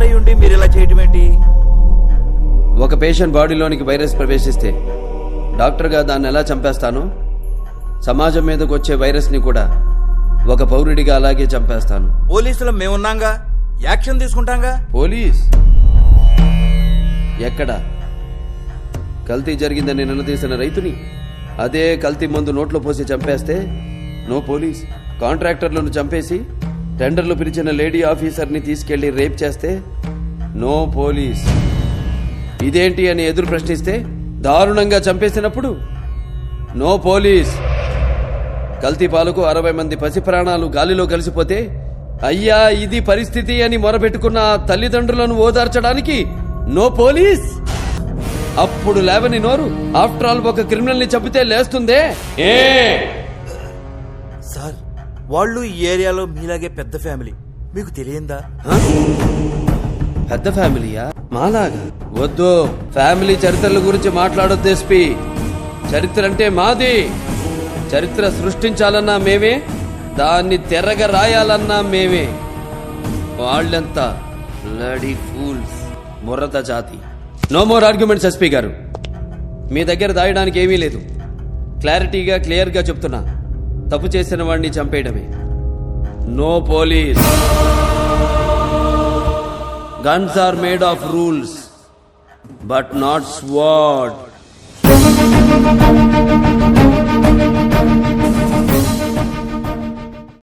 Doctor అయి ఉండి మీరు ఇలా చేయటం ఏంటి? ఒక పేషెంట్ బాడీలోనికి వైరస్ ప్రవేశిస్తే డాక్టర్గా దాన్ని ఎలా చంపేస్తాను, సమాజం మీదకి వచ్చే వైరస్ని కూడా ఒక పౌరుడిగా అలాగే చంపేస్తాను. పోలీసులు మేమున్నాంగా, యాక్షన్ తీసుకుంటాంగా. పోలీస్ ఎక్కడ? కల్తీ జరిగిందని నిలదీసిన రైతుని అదే కల్తీ మందు నోట్లో పోసి చంపేస్తే నో పోలీస్. కాంట్రాక్టర్లను చంపేసి టెండర్లు పిలిచిన లేడీ ఆఫీసర్ని తీసుకెళ్లి రేప్ చేస్తే నో పోలీస్. ఇదేంటి అని ఎదురు ప్రశ్నిస్తే దారుణంగా చంపేసినప్పుడు నో పోలీస్. కల్తీ పాలకు 60 మంది పసి ప్రాణాలు గాలిలో కలిసిపోతే అయ్యా ఇది పరిస్థితి అని మొరపెట్టుకున్న ఆ తల్లిదండ్రులను ఓదార్చడానికి నో పోలీస్. అప్పుడు లేవని నోరు ఆఫ్టర్ ఆల్ ఒక క్రిమినల్ ని చంపితే లేస్తుందే. సార్, వాళ్ళు ఈ ఏరియాలో మీలాగే పెద్ద ఫ్యామిలీ, మీకు తెలియందా? పెద్ద ఫ్యామిలీయా? మాలాగా? వద్దు, ఫ్యామిలీ చరిత్రల గురించి మాట్లాడొద్దు ఎస్పీ. చరిత్ర అంటే మాది. చరిత్ర సృష్టించాలన్నా మేమే, దాన్ని తెరగ రాయాలన్నా మేమే. వాళ్ళంతా బ్లడీ ఫూల్స్, ముర్రత జాతి. నో మోర్ ఆర్గ్యుమెంట్స్ ఎస్పీ గారు. మీ దగ్గర దాయడానికి ఏమీ లేదు. క్లారిటీగా క్లియర్గా చెప్తున్నా, తప్పు చేసిన వాడిని చంపేయడమే. No police. Guns are made of rules but not sword.